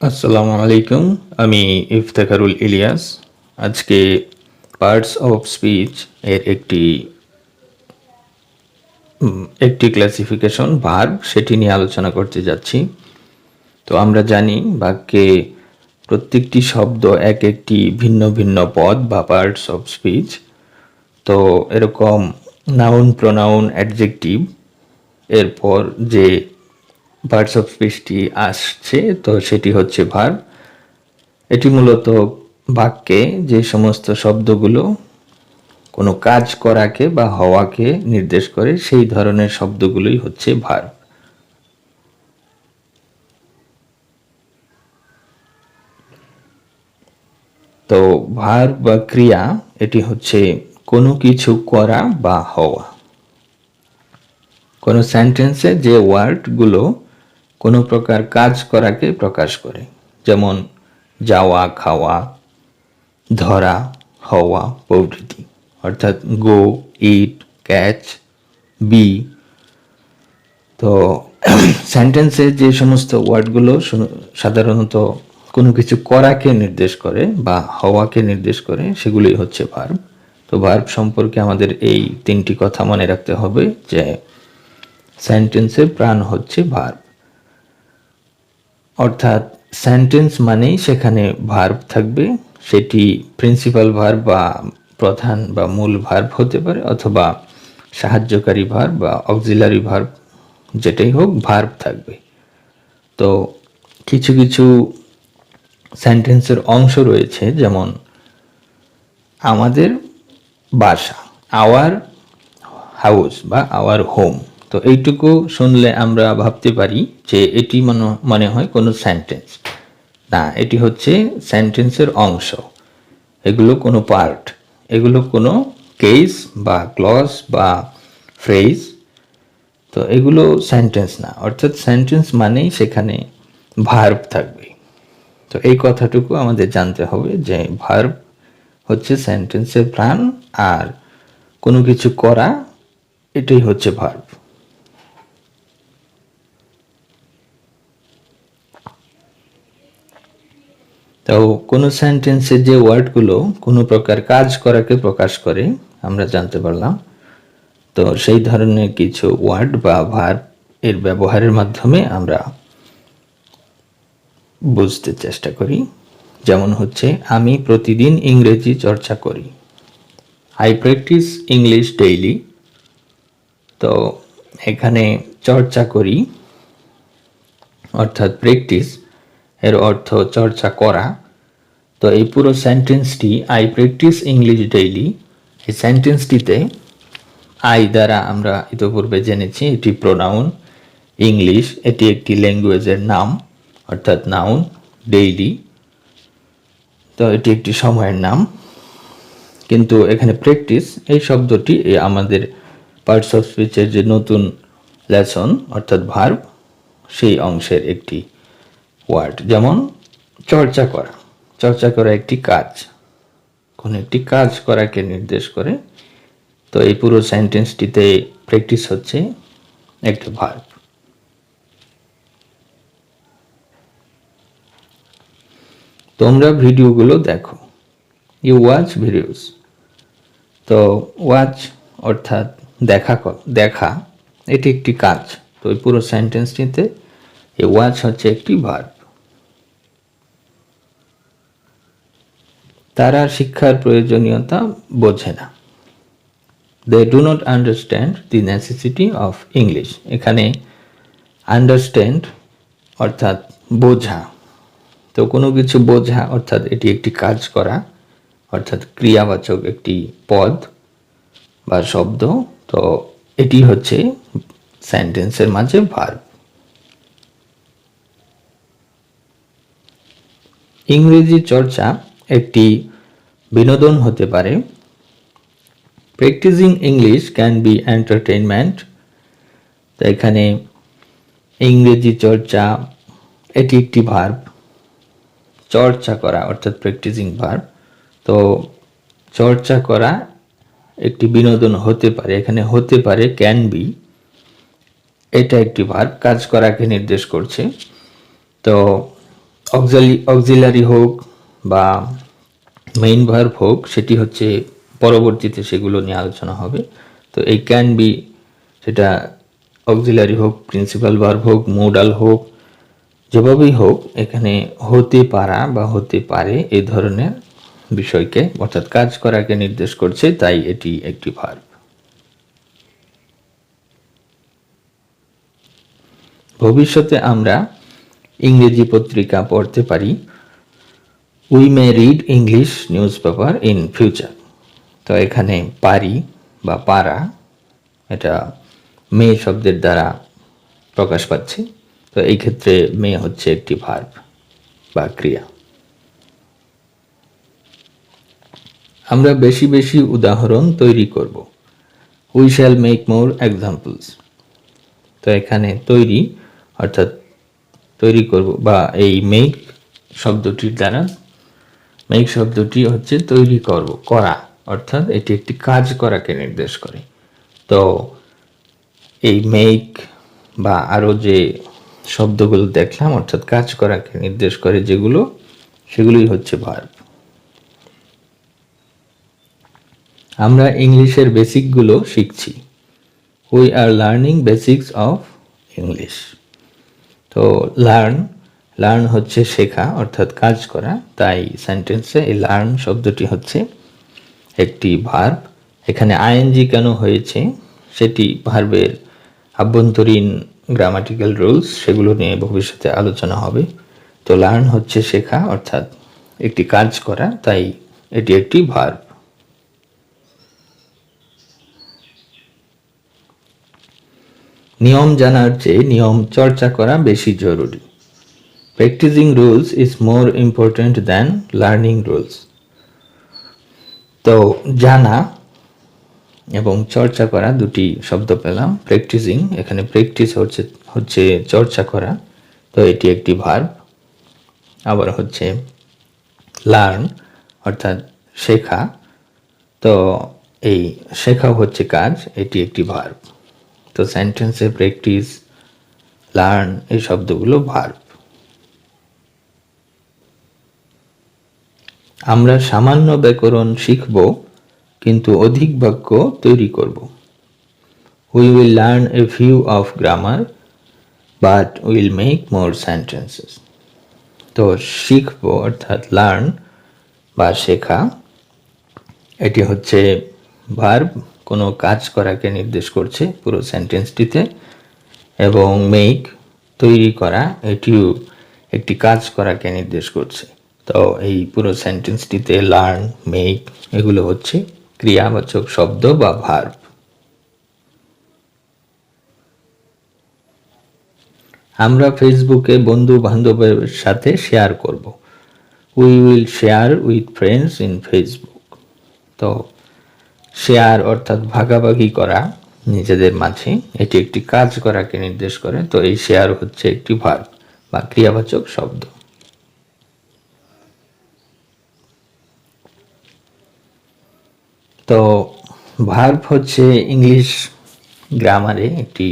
আসসালামু আলাইকুম। আমি ইফতেখারুল ইলিয়াস। আজকে পার্টস অফ স্পিচ এর একটি ক্লাসিফিকেশন ভার্ব সেটি নিয়ে আলোচনা করতে যাচ্ছি। তো আমরা জানি বাক্যে প্রত্যেকটি শব্দ এক একটি ভিন্ন ভিন্ন পদ বা পার্টস অফ স্পিচ। তো এরকম নাউন, প্রোনাউন, অ্যাডজেক্টিভ এরপর যে পার্টস অফ স্পিচটি আসছে তো সেটি হচ্ছে ভার্ব। এটি মূলত বাক্যে যে সমস্ত শব্দগুলো কোনো কাজ করাকে বা হওয়াকে নির্দেশ করে সেই ধরনের শব্দগুলোই হচ্ছে ভার্ব। তো ভার্ব বা ক্রিয়া এটি হচ্ছে কোনো কিছু করা বা হওয়া। কোনো সেন্টেন্সে যে ওয়ার্ডগুলো কোনো প্রকার কাজ করাকে প্রকাশ করে, যেমন যাওয়া, খাওয়া, ধরা, হওয়া প্রভৃতি, অর্থাৎ গো, ইট, ক্যাচ, বি। তো সেন্টেন্সে যে সমস্ত ওয়ার্ডগুলো সাধারণত কোনো কিছু করাকে নির্দেশ করে বা হওয়াকে নির্দেশ করে সেগুলোই হচ্ছে ভার্ব। তো ভার্ব সম্পর্কে আমাদের এই তিনটি কথা মনে রাখতে হবে যে সেন্টেন্সের প্রাণ হচ্ছে ভার্ব, অর্থাৎ সেন্টেন্স মানেই সেখানে ভার্ব থাকবে। সেটি প্রিন্সিপাল ভার্ব বা প্রধান বা মূল ভার্ব হতে পারে, অথবা সাহায্যকারী ভার্ব বা অক্সিলারি ভার্ব, যেটাই হোক ভার্ব থাকবে। তো কিছু কিছু সেন্টেন্সের অংশ রয়েছে, যেমন আমাদের বাসা, আওয়ার হাউস বা আওয়ার হোম। তো এইটুকু শুনলে আমরা ভাবতে পারি যে এটি মনে হয় কোনো সেন্টেন্স না, এটি হচ্ছে সেন্টেন্সের অংশ। এগুলো কোনো পার্ট, এগুলো কোনো কেস বা ক্লজ বা ফ্রেজ। তো এগুলো সেন্টেন্স না, অর্থাৎ সেন্টেন্স মানেই সেখানে ভার্ব থাকবে। তো এই কথাটুকু আমাদের জানতে হবে যে ভার্ব হচ্ছে সেন্টেন্সের প্রাণ, আর কোনো কিছু করা এটাই হচ্ছে ভার্ব। তো কোনো সেন্টেন্সে যে ওয়ার্ডগুলো কোনো প্রকার কাজ করাকে প্রকাশ করে আমরা জানতে পারলাম। তো সেই ধরনের কিছু ওয়ার্ড বা ভার্ব এর ব্যবহারের মাধ্যমে আমরা বুঝতে চেষ্টা করি। যেমন হচ্ছে, আমি প্রতিদিন ইংরেজি চর্চা করি। I practice English daily. তো এখানে চর্চা করি অর্থাৎ প্র্যাকটিস এর অর্থ চর্চা করা। তো এই পুরো সেন্টেন্সটি আই প্র্যাকটিস ইংলিশ ডেইলি, এই সেন্টেন্সটিতে আই দ্বারা আমরা ইতোপূর্বে জেনেছি এটি প্রোনাউন। ইংলিশ এটি একটি ল্যাঙ্গুয়েজের নাম অর্থাৎ নাউন। ডেইলি তো এটি একটি সময়ের নাম। কিন্তু এখানে প্র্যাকটিস এই শব্দটি আমাদের পার্টস অফ স্পিচের যে নতুন লেসন অর্থাৎ ভার্ব সেই অংশের একটি ওয়ার্ড। যেমন চর্চা করা, চর্চা করা একটি কাজ, কোন একটি কাজ করাকে নির্দেশ করে। তো এই পুরো সেন্টেন্সটিতে প্র্যাকটিস হচ্ছে একটা ভার্ব। তোমরা ভিডিওগুলো দেখো, ইউ ওয়াচ ভিডিওস। তো ওয়াচ অর্থাৎ দেখা এটি একটি কাজ। তো এই পুরো সেন্টেন্সটিতে এই ওয়াচ হচ্ছে একটি ভার্ব। তারা শিক্ষার প্রয়োজনীয়তা বোঝে না। They do not understand the necessity of English. এখানে আন্ডারস্ট্যান্ড অর্থাৎ বোঝা। তো কোনো কিছু বোঝা অর্থাৎ এটি একটি কাজ করা, অর্থাৎ ক্রিয়াবাচক একটি পদ বা শব্দ। তো এটি হচ্ছে সেন্টেন্সের মাঝে ভার্ব। ইংরেজি চর্চা একটি বিনোদন হতে পারে। Practising English can be entertainment. তো এখানে ইংরেজি চর্চা এটি একটি ভার্ব, চর্চা করা অর্থাৎ প্র্যাকটিসিং ভার্ব। তো চর্চা করা একটি বিনোদন হতে পারে, এখানে হতে পারে ক্যান বি, এটা একটি ভার্ব, কাজ করাকে নির্দেশ করছে। তো অক্সিলারি হোক বা মেইন ভার্ব হোক, সেটি হচ্ছে পরবর্তীতে সেগুলো নিয়ে আলোচনা হবে। তো এই ক্যান বি, সেটা অক্সিলারি হোক, প্রিন্সিপাল ভার্ব হোক, মোডাল হোক, যেভাবেই হোক, এখানে হতে পারা বা হতে পারে এই ধরনের বিষয়কে অর্থাৎ কাজ করাকে নির্দেশ করছে, তাই এটি একটি ভার্ব। ভবিষ্যতে আমরা ইংরেজি পত্রিকা পড়তে পারি। We may read English news paper in future. তো এখানে পারি বা পারা, এটা মে শব্দের দ্বারা প্রকাশ পাচ্ছে। তো এই ক্ষেত্রে মে হচ্ছে একটি ভার্ব বা ক্রিয়া। আমরা বেশি বেশি উদাহরণ তৈরি করব। We shall make more examples. তো এখানে তৈরি অর্থাৎ তৈরি করব বা এই মেক শব্দটির দ্বারা, মেক শব্দটি হচ্ছে তৈরি করব, করা, অর্থাৎ এটি একটি কাজ করাকে নির্দেশ করে। তো এই মেক বা আরও যে শব্দগুলো দেখলাম অর্থাৎ কাজ করাকে নির্দেশ করে যেগুলো, সেগুলোই হচ্ছে ভার্ব। আমরা ইংলিশের বেসিকগুলো শিখছি। We are learning basics of English. তো লার্ন হচ্ছে শেখা অর্থাৎ কাজ করা, তাই সেন্টেন্সে এই লার্ন শব্দটি হচ্ছে একটি ভার্ব। এখানে আইএনজি কেন হয়েছে সেটি ভার্বের আভ্যন্তরীণ গ্রামাটিক্যাল রুলস, সেগুলো নিয়ে ভবিষ্যতে আলোচনা হবে। তো লার্ন হচ্ছে শেখা অর্থাৎ একটি কাজ করা, তাই এটি একটি ভার্ব। নিয়ম জানার চেয়ে নিয়ম চর্চা করা বেশি জরুরি। Practising rules is more important than learning rules. তো জানা এবং চর্চা করা দুটি শব্দ পেলাম। প্র্যাকটিসিং, এখানে প্র্যাকটিস হচ্ছে চর্চা করা, তো এটি একটি ভার্ব। আবার হচ্ছে লার্ন অর্থাৎ শেখা, তো এই শেখাও হচ্ছে কাজ, এটি একটি ভার্ব। তো সেন্টেন্সে প্র্যাকটিস, লার্ন এই শব্দগুলো ভার্ব। আমরা সামান্য ব্যাকরণ শিখব কিন্তু অধিক বাক্য তৈরি করব। We will learn a few of grammar but will make more sentences. তো শিখব অর্থাৎ লার্ন বা শেখা, এটি হচ্ছে ভার্ব, কোনো কাজ করাকে নির্দেশ করছে পুরো সেন্টেন্সটিতে। এবং মেক তৈরি করা, এটিও একটি কাজ করাকে নির্দেশ করছে। তো এই পুরো সেন্টেন্সটিতে লার্ন, মেক এগুলো হচ্ছে ক্রিয়াবাচক শব্দ বা ভার্ব। আমরা ফেসবুকে বন্ধু বান্ধবের সাথে শেয়ার করব। We will share with friends in Facebook. তো শেয়ার অর্থাৎ ভাগাভাগি করা নিজেদের মাঝে, এটি একটি কাজ করাকে নির্দেশ করে। তো এই শেয়ার হচ্ছে একটি ভার্ব বা ক্রিয়াবাচক শব্দ। তো ভার্ব হচ্ছে ইংলিশ গ্রামারে একটি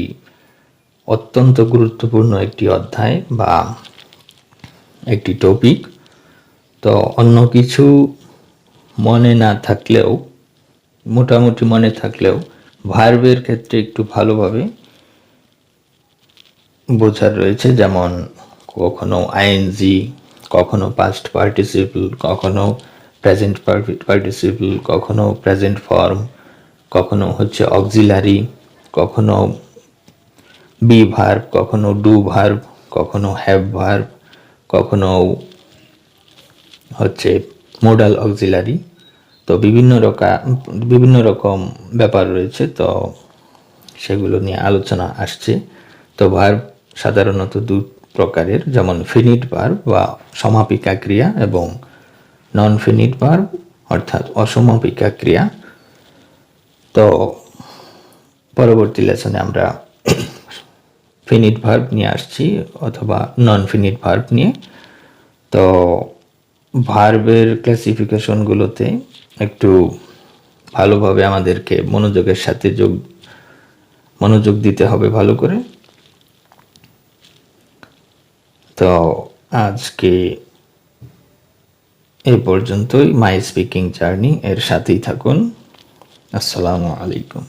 অত্যন্ত গুরুত্বপূর্ণ একটি অধ্যায় বা একটি টপিক। তো অন্য কিছু মনে না থাকলেও, মোটামুটি মনে থাকলেও, ভার্বের ক্ষেত্রে একটু ভালোভাবে বোঝার রয়েছে, যেমন কখনো আইএনজি, কখনো পাস্ট পার্টিসিপল, কখনো প্রেজেন্ট পার্টিসিপল, কখনো প্রেজেন্ট ফর্ম, কখনো হচ্ছে অক্সিলারি, কখনো বি ভার্ব, কখনো ডু ভার্ব, কখনো হ্যাভ ভার্ব, কখনো হচ্ছে মোডাল অক্সিলারি। তো বিভিন্ন রকম ব্যাপার রয়েছে, তো সেগুলো নিয়ে আলোচনা আসছে। তো ভার্ব সাধারণত দু প্রকারের, যেমন ফিনিট ভার্ব বা সমাপিকা ক্রিয়া এবং নন ফিনিট ভার্ব অর্থাৎ অসমাপিকা ক্রিয়া। তো পরবর্তী লেসনে আমরা ফিনিট ভার্ব নিয়ে আসছি অথবা নন ফিনিট ভার্ব নিয়ে। তো ভার্বের ক্লাসিফিকেশনগুলোতে একটু ভালোভাবে আমাদেরকে মনোযোগের সাথে মনোযোগ দিতে হবে ভালো করে। তো আজকে এ পর্যন্তই। মাই স্পিকিং জার্নি এর সাথেই থাকুন। আসসালামু আলাইকুম।